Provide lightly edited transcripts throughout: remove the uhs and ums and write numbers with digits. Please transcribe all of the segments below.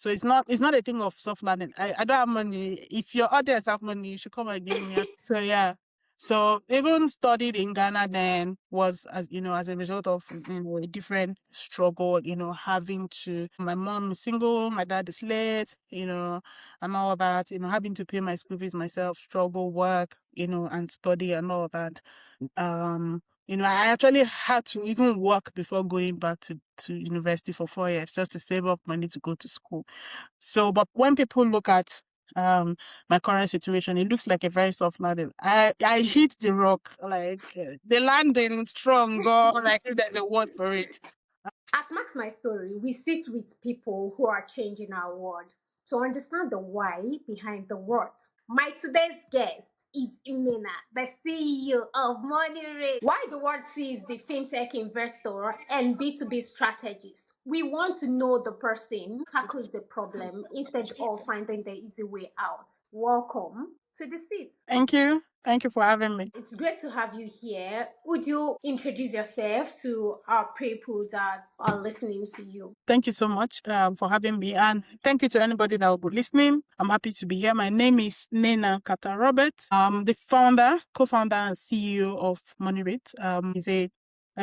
So it's not a thing of soft landing. I don't have money. If your audience have money, you should come and give me. So yeah. So even studied in Ghana then was, as a result of a different struggle, having to, my mom is single, my dad is late, and all that, having to pay my school fees myself, struggle, work, and study and all that. I actually had to even work before going back to university for 4 years just to save up money to go to school. So, but when people look at my current situation, it looks like a very soft landing. I hit the rock, like the landing strong, or like if there's a word for it. At Max My Story, we sit with people who are changing our world to understand the why behind the what. My today's guest is Nina, the CEO of Monirates. Why the world sees the fintech investor and B2B strategist. We want to know the person tackles the problem instead of finding the easy way out. Welcome to the seat. Thank you. Thank you for having me. It's great to have you here. Would you introduce yourself to our people that are listening to you? Thank you so much for having me. And thank you to anybody that will be listening. I'm happy to be here. My name is Nena Kata Roberts. I'm the co-founder and CEO of Monirates. Is a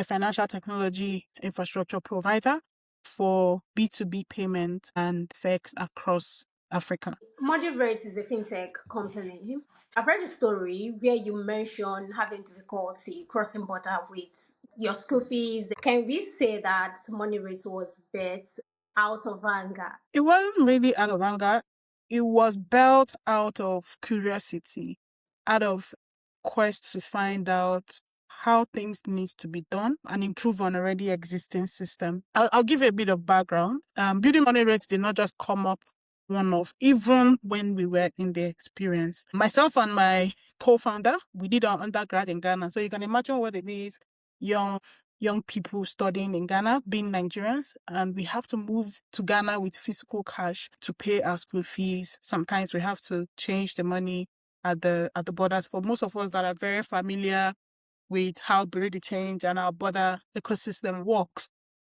financial technology infrastructure provider for B2B payment and FX across Africa. Monirates is a fintech company. I've read a story where you mentioned having difficulty crossing border with your school fees. Can we say that Monirates was built out of anger? It wasn't really out of anger. It was built out of curiosity, out of quest to find out how things need to be done and improve on already existing system. I'll give you a bit of background. Building money rates did not just come up one-off, even when we were in the experience. Myself and my co-founder, we did our undergrad in Ghana. So you can imagine what it is, young people studying in Ghana, being Nigerians, and we have to move to Ghana with physical cash to pay our school fees. Sometimes we have to change the money at the borders. For most of us that are very familiar with how Bureau de Change and our border ecosystem works.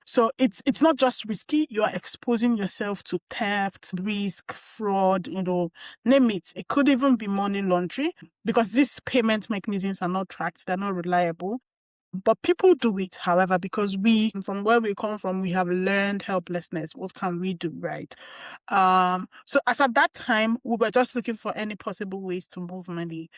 So it's not just risky, you are exposing yourself to theft, risk, fraud, name it. It could even be money laundering because these payment mechanisms are not tracked, they're not reliable. But people do it, however, because from where we come from, we have learned helplessness. What can we do, right? So as at that time, we were just looking for any possible ways to move money.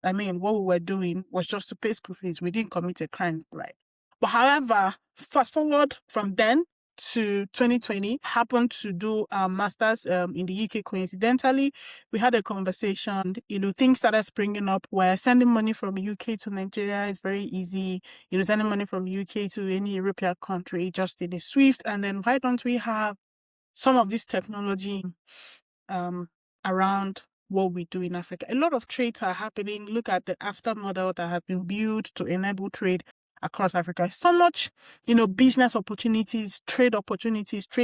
I mean, what we were doing was just to pay school fees. We didn't commit a crime, right? But however, fast forward from then to 2020, happened to do a master's in the UK. Coincidentally, we had a conversation, things started springing up where sending money from UK to Nigeria is very easy. Sending money from UK to any European country just in a Swift. And then why don't we have some of this technology around what we do in Africa? A lot of trades are happening. Look at the after model that has been built to enable trade across Africa. So much, business opportunities, trade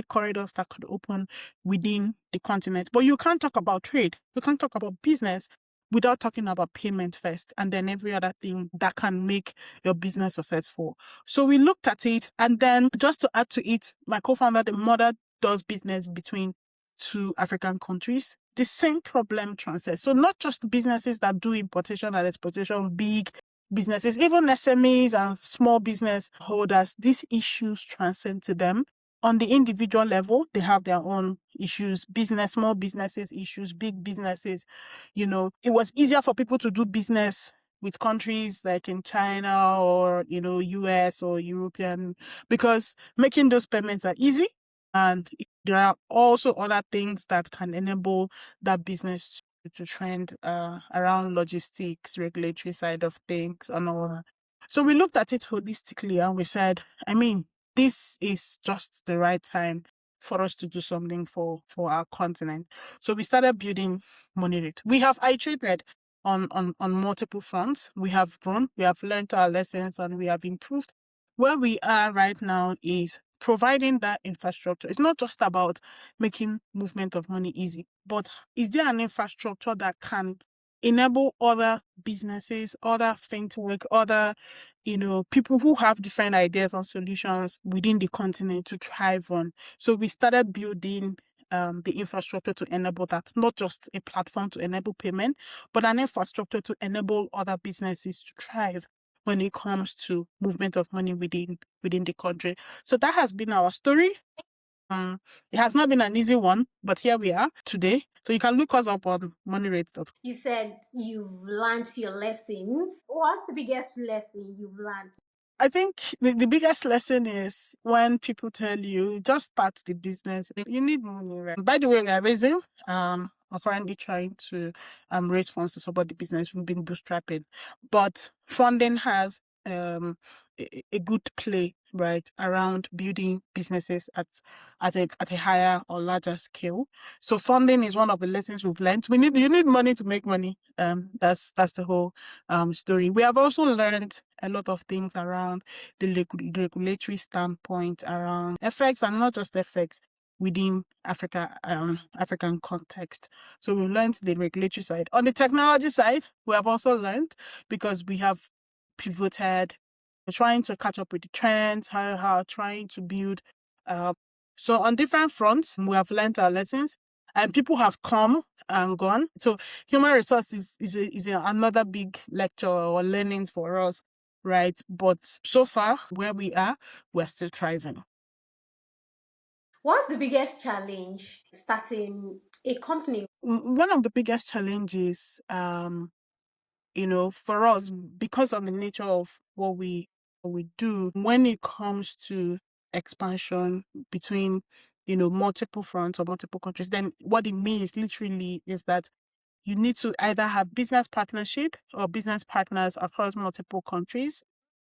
corridors that could open within the continent. But you can't talk about trade. You can't talk about business without talking about payment first, and then every other thing that can make your business successful. So we looked at it, and then just to add to it, my co-founder, the mother, does business between two African countries. The same problem transcends. So not just businesses that do importation and exportation, big businesses, even SMEs and small business holders, these issues transcend to them. On the individual level, they have their own issues, small businesses issues, big businesses. It was easier for people to do business with countries like in China or, US or European, because making those payments are easy. And there are also other things that can enable that business to trend around logistics, regulatory side of things, and all that. So we looked at it holistically and we said, this is just the right time for us to do something for our continent. So we started building Monirate. We have iterated on multiple fronts. We have grown, we have learned our lessons, and we have improved. Where we are right now is providing that infrastructure. It's not just about making movement of money easy, but is there an infrastructure that can enable other businesses, other fintech, other, people who have different ideas and solutions within the continent to thrive on? So we started building the infrastructure to enable that, not just a platform to enable payment, but an infrastructure to enable other businesses to thrive when it comes to movement of money within the country. So that has been our story. It has not been an easy one, but here we are today. So you can look us up on monirates.com. You said you've learned your lessons. What's the biggest lesson you've learned? I think the biggest lesson is when people tell you just start the business. You need money, right? By the way, we are raising we're currently trying to raise funds to support the business. We've been bootstrapping. But funding has a good play, right, around building businesses at a higher or larger scale. So funding is one of the lessons we've learned. You need money to make money. That's the whole story. We have also learned a lot of things around the regulatory standpoint around FX, and not just FX within African context. So we learned the regulatory side. On the technology side, we have also learned, because we have pivoted, trying to catch up with the trends, how trying to build. So on different fronts, we have learned our lessons, and people have come and gone. So human resources is another big lecture or learnings for us, right? But so far, where we are, we're still thriving. What's the biggest challenge starting a company? One of the biggest challenges, for us, because of the nature of what we do, when it comes to expansion between, multiple fronts or multiple countries, then what it means literally is that you need to either have business partnership or business partners across multiple countries.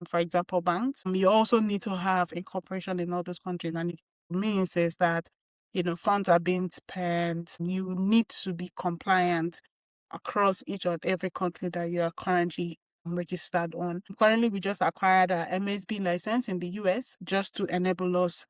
For example, banks. You also need to have incorporation in all those countries. And it means is that, funds are being spent. You need to be compliant across each and every country that you are currently registered on. Currently, we just acquired our MSB license in the US just to enable us,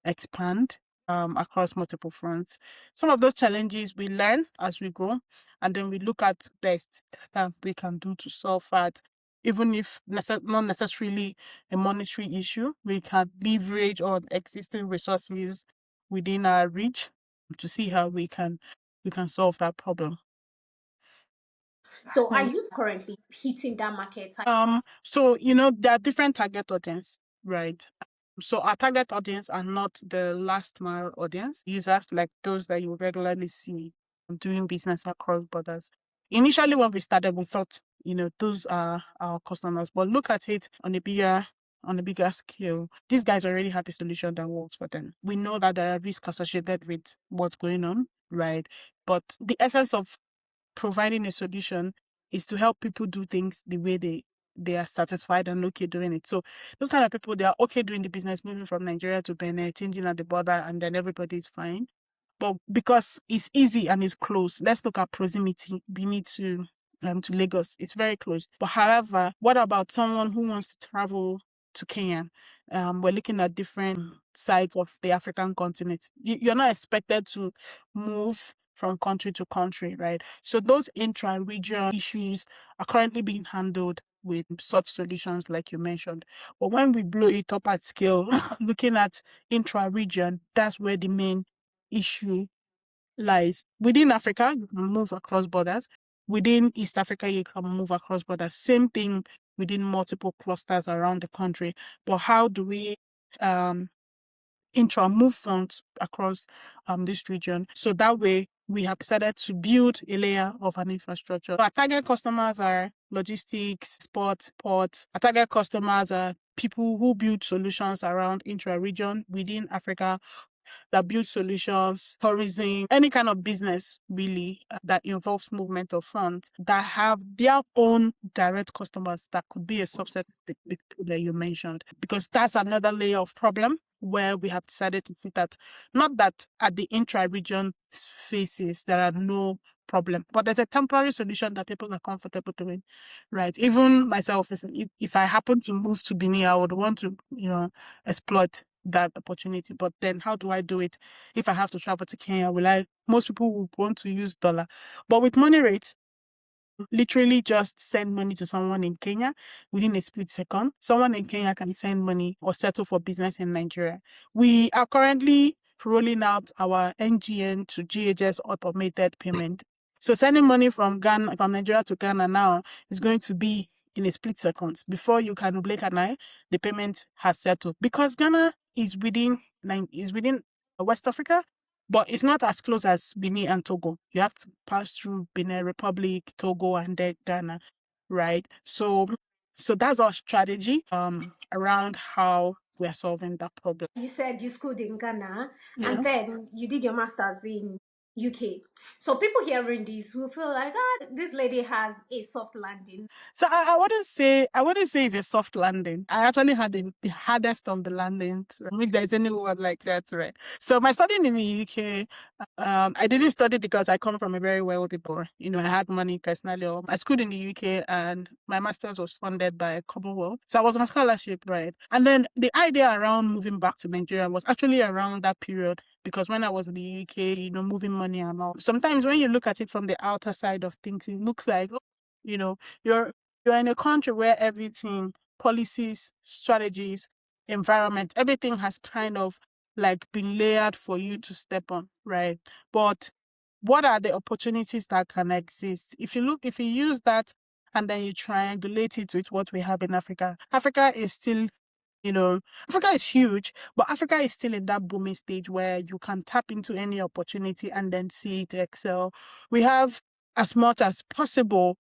expand across multiple fronts. Some of those challenges we learn as we go, and then we look at best that we can do to solve that. Even if not necessarily a monetary issue, we can leverage on existing resources within our reach to see how we can solve that problem. So are you currently hitting that market? So there are different target audience, right? So our target audience are not the last mile audience, users like those that you regularly see doing business across borders. Initially, when we started, we thought, those are our customers, but look at it on a bigger scale. These guys already have a solution that works for them. We know that there are risks associated with what's going on, right? But the essence of providing a solution is to help people do things the way they are satisfied and okay doing it. So those kind of people, they are okay doing the business, moving from Nigeria to Benin, changing at the border, and then everybody's fine. But because it's easy and it's close, let's look at proximity. We need to Lagos. It's very close. But however, what about someone who wants to travel to Kenya? We're looking at different sides of the African continent. You're not expected to move from country to country, right? So those intra-region issues are currently being handled with such solutions like you mentioned. But when we blow it up at scale, looking at intra-region, that's where the main issue lies. Within Africa, you can move across borders. Within East Africa, you can move across borders. Same thing within multiple clusters around the country. But how do we move funds across this region? So that way, we have decided to build a layer of an infrastructure. Our target customers are logistics, sports, ports. Our target customers are people who build solutions around intra-region within Africa, that build solutions, tourism, any kind of business really that involves movement of funds that have their own direct customers that could be a subset of the people that you mentioned. Because that's another layer of problem where we have decided to see that not that at the intra-region spaces there are no problem, but there's a temporary solution that people are comfortable doing, right? Even myself, if I happen to move to Benin, I would want to, exploit that opportunity. But then how do I do it? If I have to travel to Kenya, most people will want to use dollar. But with Monirates, literally just send money to someone in Kenya within a split second. Someone in Kenya can send money or settle for business in Nigeria. We are currently rolling out our NGN to GHS automated payment. So sending money from Nigeria to Ghana now is going to be in a split seconds. Before you can blink an eye, the payment has settled. Because Ghana is within West Africa, but it's not as close as Benin and Togo. You have to pass through Benin Republic, Togo, and then Ghana, right? So that's our strategy around how we're solving that problem. You said you schooled in Ghana Yeah. and then you did your master's in UK. So people hearing this will feel like, ah, this lady has a soft landing. So I wouldn't say it's a soft landing. I actually had the hardest of the landings, right? If there's any word like that, right? So my studying in the UK, I didn't study because I come from a very wealthy poor. I had money personally. I schooled in the UK and my master's was funded by Commonwealth. So I was on scholarship, right? And then the idea around moving back to Nigeria was actually around that period because when I was in the UK, moving money and all. Sometimes when you look at it from the outer side of things, it looks like, oh, you're you're in a country where everything, policies, strategies, environment, everything has kind of like been layered for you to step on, right? But what are the opportunities that can exist? If you use that and then you triangulate it with what we have in Africa, Africa is still, Africa is huge, but Africa is still in that booming stage where you can tap into any opportunity and then see it excel. We have as much as possible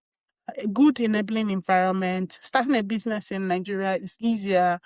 a good enabling environment. Starting a business in Nigeria is easier.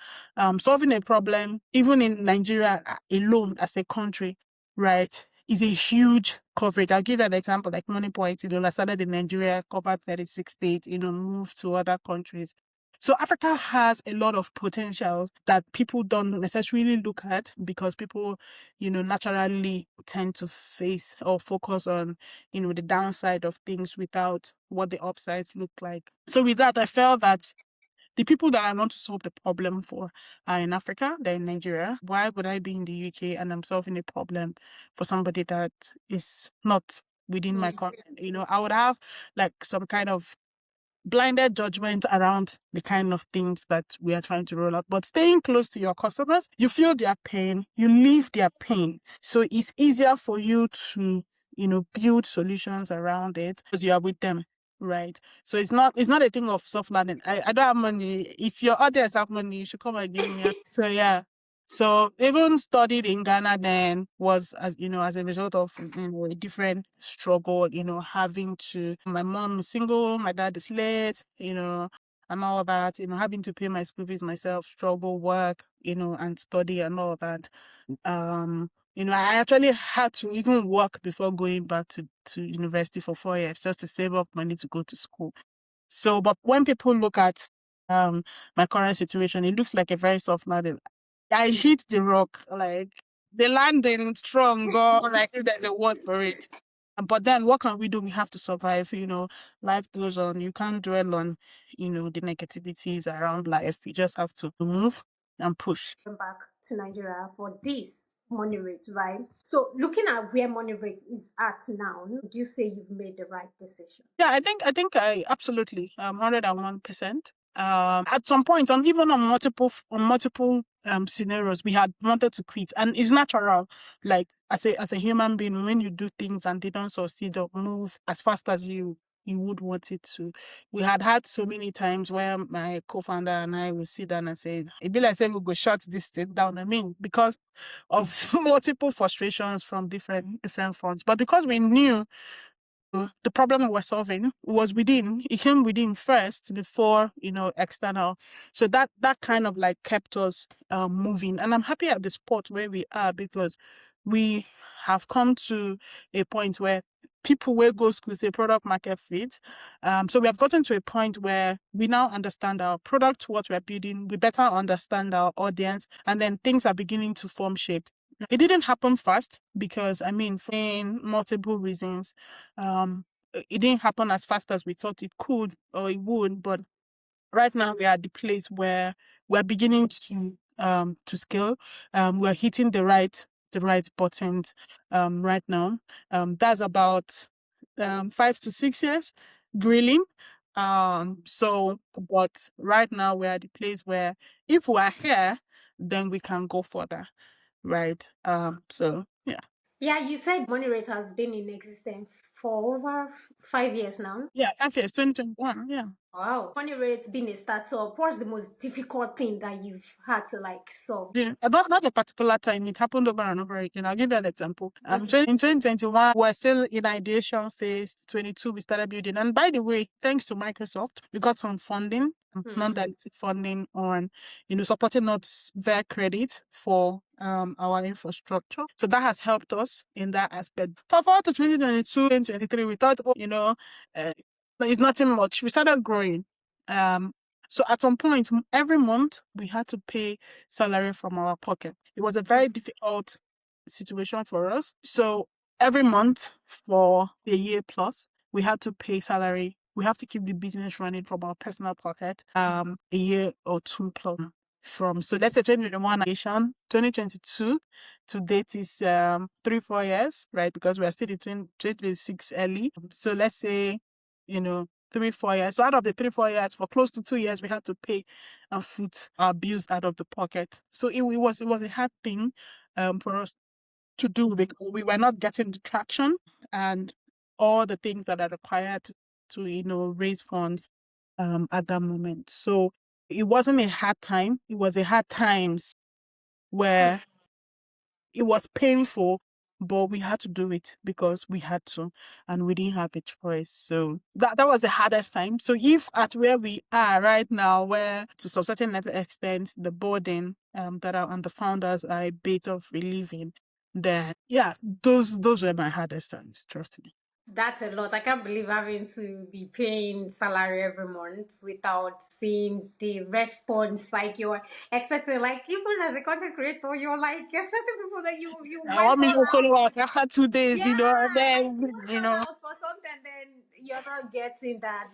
Solving a problem, even in Nigeria alone as a country, right, is a huge coverage. I'll give you an example, like MoneyPoint, I started in Nigeria, covered 36 states, moved to other countries. So Africa has a lot of potential that people don't necessarily look at because people, naturally tend to face or focus on, the downside of things without what the upsides look like. So with that, I felt that the people that I want to solve the problem for are in Africa, they're in Nigeria. Why would I be in the UK and I'm solving a problem for somebody that is not within my continent? I would have like some kind of blinded judgment around the kind of things that we are trying to roll out. But staying close to your customers, you feel their pain, you live their pain. So it's easier for you to, build solutions around it because you are with them. Right. So it's not a thing of soft landing. I don't have money. If your audience have money, you should come and give me. So yeah. So even studied in Ghana then was as a result of a different struggle, having to my mom is single, my dad is late, and all that, having to pay my school fees myself, struggle, work, and study and all that. I actually had to even work before going back to university for 4 years just to save up money to go to school. So, but when people look at my current situation, it looks like a very soft landing. I hit the rock, like the landing strong, or like if there's a word for it. But then what can we do? We have to survive, life goes on. You can't dwell on, the negativities around life. You just have to move and push. Back to Nigeria for this money rate, right? So looking at where money rate is at now, do you say you've made the right decision? Yeah, I think I absolutely 101%. At some point, on even on multiple scenarios, we had wanted to quit, and it's natural. Like as a human being, when you do things and they don't succeed or move as fast as you would want it to. We had so many times where my co-founder and I would sit down and say, "It be like say we go shut this thing down." I mean, because of multiple frustrations from different fronts, but because we knew the problem we were solving was within, it came within first before, external. So that kind of like kept us moving. And I'm happy at the spot where we are because we have come to a point where people will go school say product market fit. So we have gotten to a point where we now understand our product, what we're building, we better understand our audience, and then things are beginning to form shape. It didn't happen fast because, I mean, for multiple reasons, it didn't happen as fast as we thought it could or it would. But right now, we are at the place where we're beginning to scale. We're hitting the right buttons right now. That's about 5 to 6 years grilling. But right now we're at the place where if we're here, then we can go further. right? So yeah. Yeah, you said Monirate has been in existence for over 5 years now. Yeah, FS 2021. Yeah. Wow. Monirate being a startup, what's the most difficult thing that you've had to like solve? Yeah, about not a particular time, it happened over and over again. I'll give you an example. Okay. In 2021, we're still in ideation phase. 22, we started building. And by the way, thanks to Microsoft, we got some funding, Hmm. non-dilutive funding on, supporting us via credit for our infrastructure. So that has helped us in that aspect. For forward to 2022 and 23, we thought, it's nothing much. We started growing. So at some point, every month, we had to pay salary from our pocket. It was a very difficult situation for us. So every month for a year plus, we had to pay salary. We have to keep the business running from our personal pocket a year or two plus from. So let's say 2021 nation, 2022 to date is 3-4 years, right? Because we are still in 2026 early. So let's say, 3-4 years. So out of the 3-4 years, for close to 2 years, we had to pay and foot our bills out of the pocket. So it was a hard thing for us to do because we were not getting the traction and all the things that are required to raise funds at that moment. So it wasn't a hard time. It was a hard times where it was painful, but we had to do it because we had to, and we didn't have a choice. So that was the hardest time. So if at where we are right now, where to some certain extent the burden that are on the founders are a bit of relieving, then yeah, those were my hardest times. Trust me. That's a lot. I can't believe having to be paying salary every month without seeing the response like you're expecting. Like even as a content creator, you're like expecting people that you I went want me all to call out. it like I had 2 days, and Yeah, like then you went all out for something, then you're not getting that.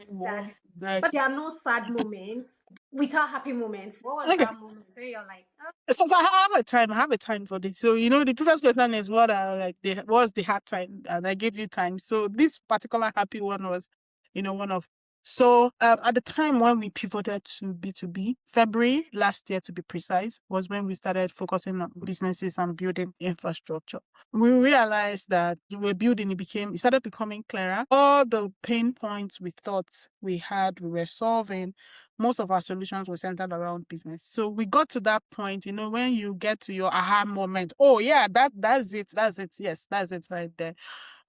like But there are no sad moments without happy moments. What was okay. that moment where you're like, oh, So I have a time. I have a time for this. So the previous question is what was the hard time, and I gave you time. So this particular happy one was, one of. So at the time when we pivoted to B2B, February last year to be precise, was when we started focusing on businesses and building infrastructure. We realized that it started becoming clearer. All the pain points we thought we were solving, most of our solutions were centered around business. So we got to that point, when you get to your aha moment. Oh yeah, that's it. That's it. Yes, that's it right there.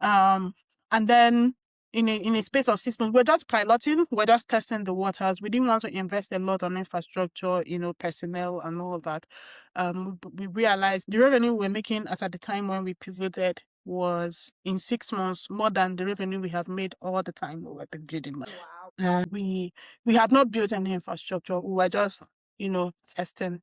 And then in a space of 6 months, we're just piloting, we're just testing the waters. We didn't want to invest a lot on infrastructure, personnel and all that. We realized the revenue we're making as at the time when we pivoted was in 6 months more than the revenue we have made all the time we've been building. wow. We had not built any infrastructure. We were just, testing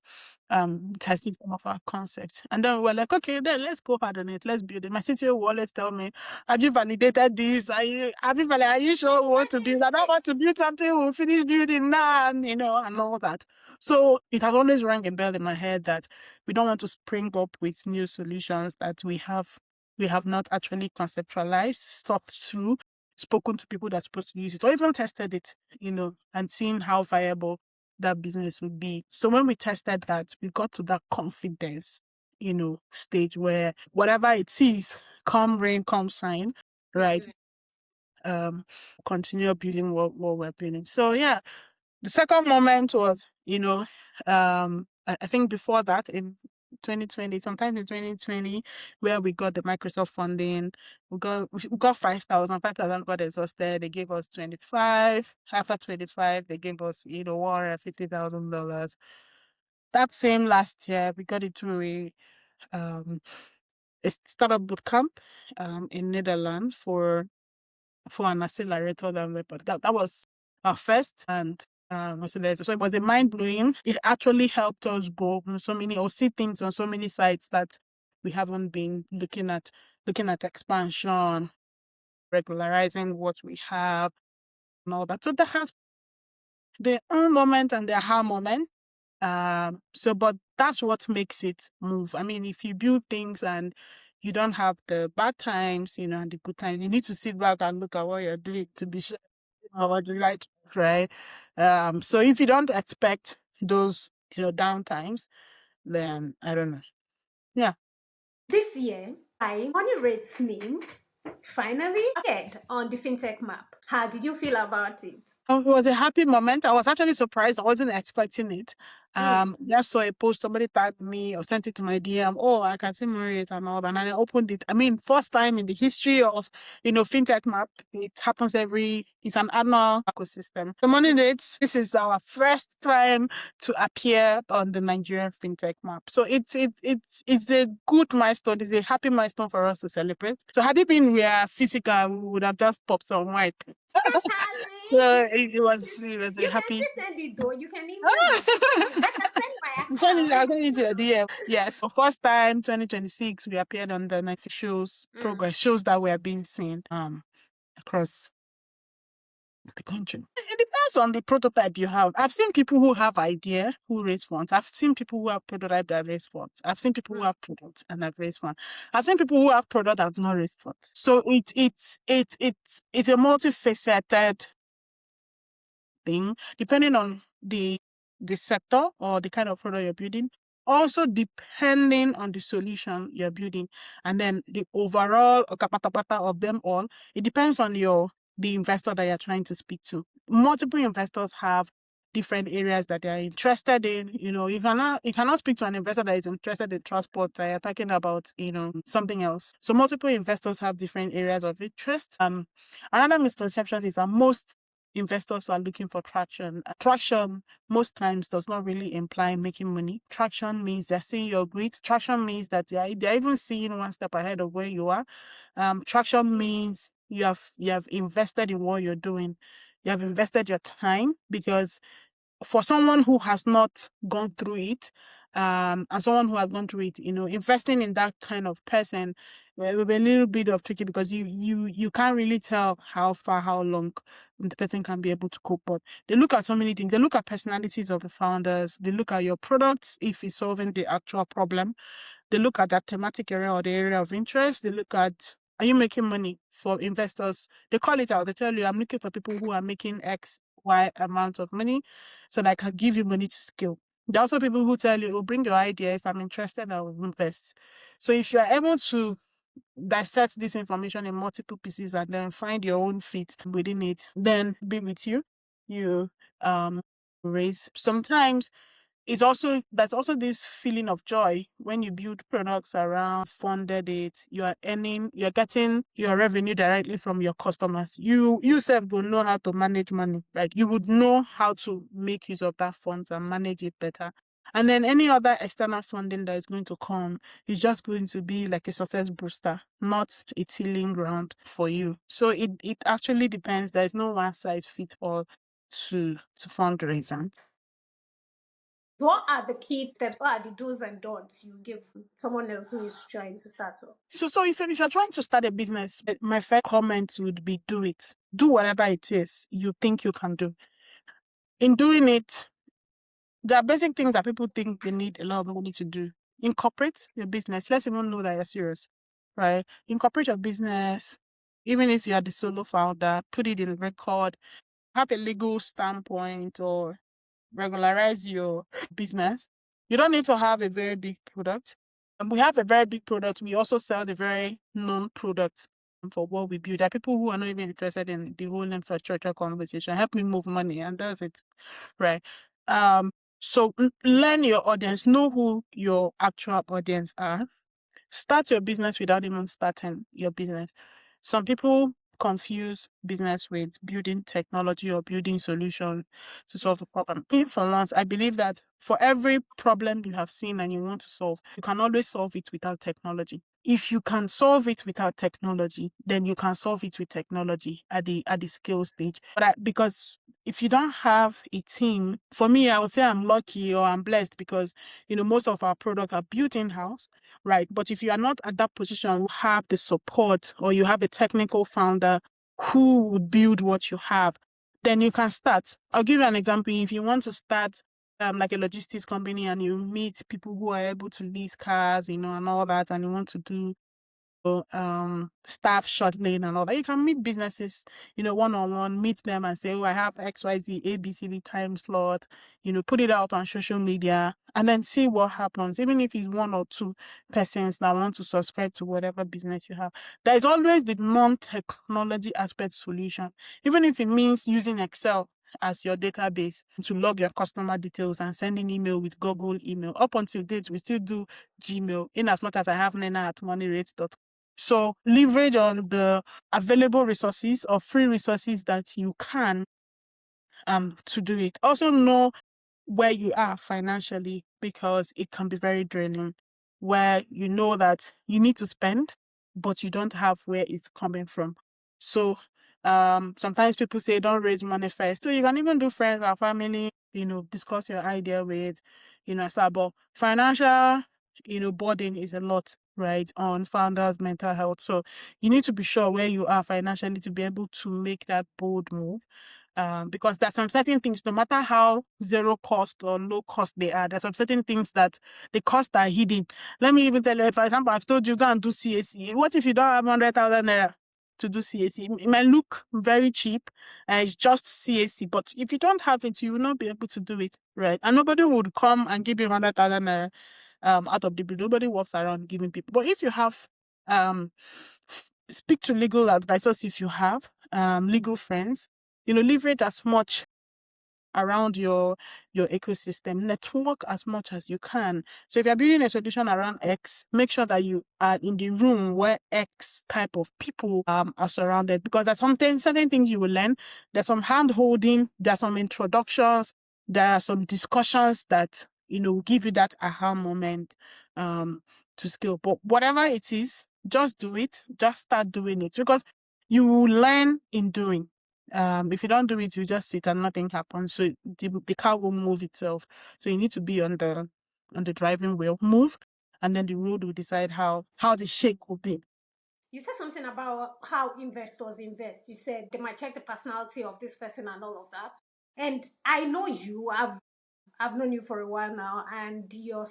some of our concepts. And then we were like, okay, then let's go hard on it. Let's build it. My CTO will always tell me, have you validated this? Are you sure we want to build? I don't want to build something. We'll finish building now, and all that. So it has always rang a bell in my head that we don't want to spring up with new solutions that we have not actually conceptualized, thought through, spoken to people that's supposed to use it, or even tested it, and seen how viable that business would be. So when we tested that, we got to that confidence, stage where whatever it is, come rain, come shine, right? Um, Continue building what we're building. So yeah, the second moment was, I think before that in 2020, sometime in 2020, where we got the Microsoft funding, we got 5,000 got exhausted. They gave us 25. After 25, they gave us, $150,000. That same last year, we got into um, a startup bootcamp in Netherlands for an accelerator but that was our first and accelerator. So it was a mind blowing. It actually helped us go on so many or see things on so many sites that we haven't been looking at expansion, regularizing what we have and all that. So that has the moment and the aha moment. But that's what makes it move. I mean, if you build things and you don't have the bad times, and the good times, you need to sit back and look at what you're doing to be sure what you like, right? So if you don't expect those, down times, then I don't know. Yeah. This year, Monirates' name finally appeared on the fintech map. How did you feel about it? It was a happy moment. I was actually surprised. I wasn't expecting it. Mm. Just saw a post, somebody tagged me or sent it to my DM. Oh, I can see Marriott and all that. And I opened it. I mean, first time in the history of, fintech map. It happens it's an annual ecosystem. The money rates, this is our first time to appear on the Nigerian fintech map. So it's a good milestone. It's a happy milestone for us to celebrate. So had it been where physical, we would have just popped some white. So it was a You can happy. still send it though. You can email me. I can send my I'll account. send it to your DM. Yes. For first time, 2026, we appeared on the next Mm. progress, shows that we are being seen across the country. It depends on the prototype you have. I've seen people who have idea who raise funds. I've seen people who have prototype that raise funds. I've seen people who Mm. have products and have raised funds. I've seen people who have product that have not raised funds. So it's a multifaceted thing, depending on the sector or the kind of product you're building. Also depending on the solution you're building, and then the overall patapata of them all. It depends on the investor that you're trying to speak to. Multiple investors have different areas that they're interested in. You cannot speak to an investor that is interested in transport that you're talking about, something else. So multiple investors have different areas of interest. Another misconception is that most investors are looking for traction. Traction most times does not really imply making money. Traction means they're seeing your grit. Traction means that they're even seeing one step ahead of where you are. Traction means you have invested in what you're doing. You have invested your time, because for someone who has not gone through it, and someone who has gone through it, investing in that kind of person will be a little bit of tricky, because you can't really tell how far, how long the person can be able to cope. But they look at so many things. They look at personalities of the founders. They look at your products, if it's solving the actual problem. They look at that thematic area or the area of interest. They look at, are you making money? For investors, they call it out. They tell you, I'm looking for people who are making X, Y amount of money so that I can give you money to scale. There are also people who tell you, oh, bring your idea. If I'm interested, I will invest. So if you are able to dissect this information in multiple pieces and then find your own fit within it, then be with you. You raise. Sometimes there's also this feeling of joy when you build products around funded it. You're getting your revenue directly from your customers. You yourself will know how to manage money, right? You would know how to make use of that funds and manage it better. And then any other external funding that is going to come is just going to be like a success booster, not a tilling ground for you. So it actually depends. There's no one size fits all to fundraising. What are the key steps? What are the do's and don'ts you give someone else who is trying to start up? So if you're trying to start a business, my first comment would be do it. Do whatever it is you think you can do. In doing it, there are basic things that people think they need a lot of money to do. Incorporate your business. Let's even know that you're serious, right? Incorporate your business. Even if you are the solo founder, put it in record, have a legal standpoint, or regularize your business. You don't need to have a very big product. And we have a very big product. We also sell the very known product for what we build. There are people who are not even interested in the whole infrastructure conversation. Help me move money, and that's it, right? So learn your audience, know who your actual audience are. Start your business without even starting your business. Some people confuse business with building technology or building solution to solve a problem. For once, I believe that for every problem you have seen and you want to solve, you can always solve it without technology. If you can solve it without technology, then you can solve it with technology at the scale stage. Because if you don't have a team, for me, I would say I'm lucky or I'm blessed, because most of our products are built in-house, right? But if you are not at that position, you have the support, or you have a technical founder who would build what you have, then you can start. I'll give you an example. If you want to start like a logistics company, and you meet people who are able to lease cars, and all that, and you want to do staff shuttling and all that. You can meet businesses, one-on-one, meet them and say, oh, I have XYZ ABCD time slot, put it out on social media and then see what happens. Even if it's one or two persons that want to subscribe to whatever business you have, there is always the non-technology aspect solution, even if it means using Excel as your database to log your customer details and sending email with Google email. Up until date, we still do Gmail, in as much as I have Nena at monirates.com. So leverage on the available resources or free resources that you can to do it. Also know where you are financially, because it can be very draining, where you know that you need to spend, but you don't have where it's coming from. So sometimes people say don't raise money first. So you can even do friends or family, discuss your idea with, start. But financial, burden is a lot, right, on founders' mental health. So you need to be sure where you are financially to be able to make that bold move. Because there's some certain things, no matter how zero cost or low cost they are, there's some certain things that the costs are hidden. Let me even tell you, for example, I've told you, go and do CAC. What if you don't have 100,000 naira to do CAC? It might look very cheap, and it's just CAC, but if you don't have it, you will not be able to do it, right? And nobody would come and give you 100,000 naira out of the blue. Nobody walks around giving people. But if you have, speak to legal advisors if you have legal friends, leverage as much around your ecosystem, network as much as you can. So if you're building a solution around X, make sure that you are in the room where X type of people are surrounded, because there's certain things you will learn. There's some hand holding, there's some introductions, there are some discussions that will give you that aha moment to scale. But whatever it is, just do it, just start doing it, because you will learn in doing. If you don't do it, you just sit and nothing happens. So the car will move itself. So you need to be on the driving wheel, move, and then the road will decide how the shake will be. You said something about how investors invest. You said they might check the personality of this person and all of that. And I know you. I've known you for a while now, and your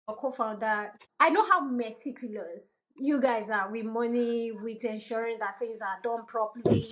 co-founder. I know how meticulous you guys are with money, with ensuring that things are done properly.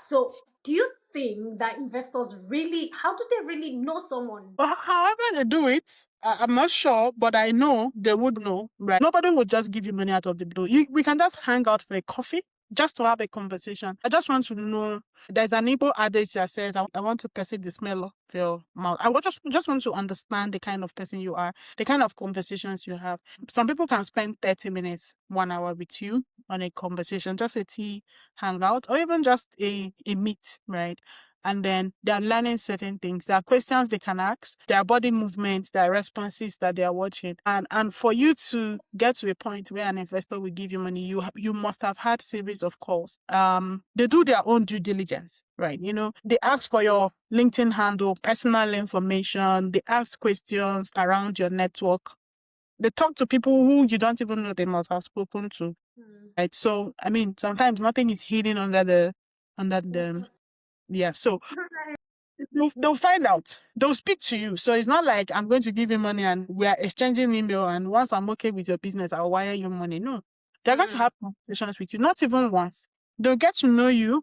So, do you think that investors really? How do they really know someone? However they do it, I'm not sure, but I know they would know, right? Nobody would just give you money out of the blue. We can just hang out for a coffee, just to have a conversation. I just want to know. There's an Igbo adage that says, I want to perceive the smell of your mouth. I just want to understand the kind of person you are, the kind of conversations you have. Some people can spend 30 minutes, 1 hour with you on a conversation, just a tea hangout, or even just a meet, right? And then they're learning certain things. There are questions they can ask, there are body movements, there are responses that they are watching. And for you to get to a point where an investor will give you money, you must have had series of calls. They do their own due diligence, right? They ask for your LinkedIn handle, personal information, they ask questions around your network. They talk to people who you don't even know they must have spoken to. Right. So I mean, sometimes nothing is hidden under the yeah. So they'll find out. They'll speak to you. So it's not like I'm going to give you money and we are exchanging email, and once I'm okay with your business, I'll wire you money. No. They're going to have conversations with you, not even once. They'll get to know you,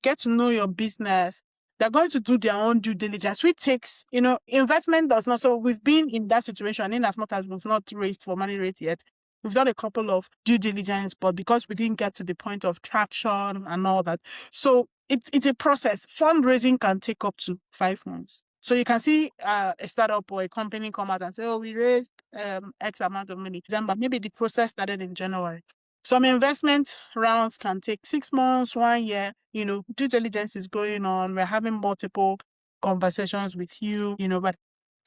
get to know your business. They're going to do their own due diligence, which takes, investment does not. So we've been in that situation, in as much as we've not raised for Monirates yet. We've done a couple of due diligence, but because we didn't get to the point of traction and all that. So it's a process. Fundraising can take up to 5 months. So you can see a startup or a company come out and say, oh, we raised X amount of money. December, maybe the process started in January. Some investment rounds can take 6 months, 1 year. Due diligence is going on. We're having multiple conversations with you, but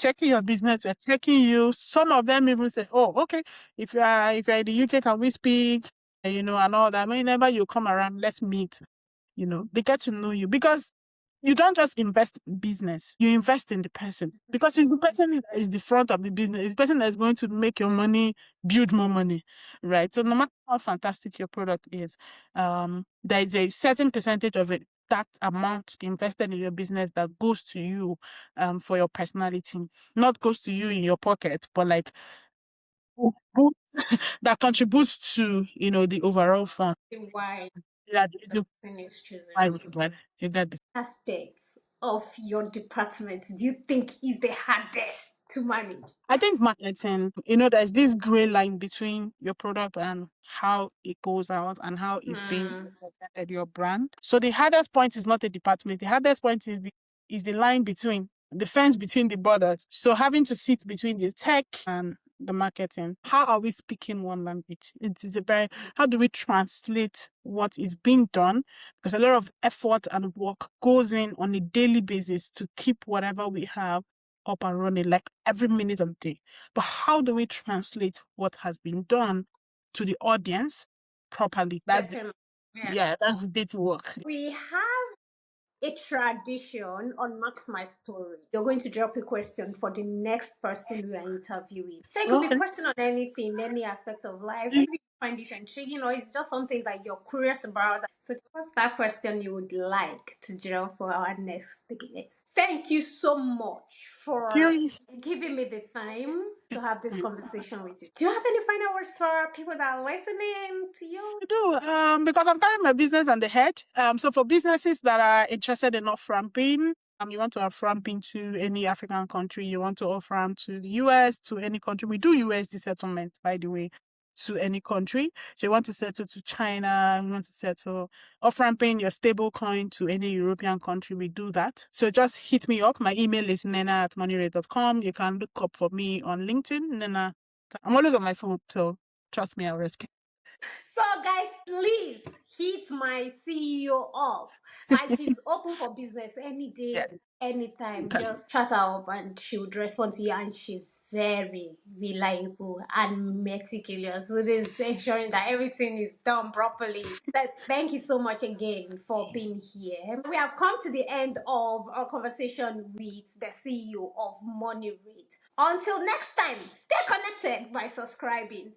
checking your business, we're checking you. Some of them even say, oh, okay, if you're in the UK, can we speak? And all that. Whenever you come around, let's meet. They get to know you, because you don't just invest in business, you invest in the person, because it's the person that is the front of the business. It's the person that's going to make your money, build more money, right? So no matter how fantastic your product is, there is a certain percentage of it, that amount invested in your business, that goes to you for your personality, not goes to you in your pocket, but like that contributes to, the overall fund. Why Yeah, the the reason person is choosing why we to get the aspects of your department do you think is the hardest to manage? I think marketing, there's this gray line between your product and how it goes out and how it's being Hmm. represented, your brand. So the hardest point is not the department. The hardest point is the line between the fence between the borders. So having to sit between the tech and the marketing. How are we speaking one language? It is a very how do we translate what is being done? Because a lot of effort and work goes in on a daily basis to keep whatever we have up and running like every minute of the day. But how do we translate what has been done to the audience properly? Definitely. Yeah. That's the data work. We have a tradition on Max My Story. You're going to drop a question for the next person we are interviewing. So it could be a Okay. question on anything, any aspect of life. Maybe you find it intriguing or it's just something that you're curious about. So what's that question you would like to drop for our next guest? Thank you so much for You giving me the time to have this conversation with you. Do you have any final words for people that are listening to you? do because I'm carrying my business on the head. So for businesses that are interested in off ramping, you want to off ramping to any African country, you want to off ramp to the US, to any country. We do USD settlement, by the way, to any country. So you want to settle to China, you want to settle off ramping your stable coin to any European country, we do that. So just hit me up. My email is nena@monirates.com. You can look up for me on LinkedIn. Nena. I'm always on my phone, so trust me, I'll rescue. So, guys, please hit my CEO up. Like, she's open for business any Yeah. day, anytime. Okay. Just chat her up and she would respond to you. And she's very reliable and meticulous. So, this is ensuring that everything is done properly. Thank you so much again for being here. We have come to the end of our conversation with the CEO of Monirate. Until next time, stay connected by subscribing.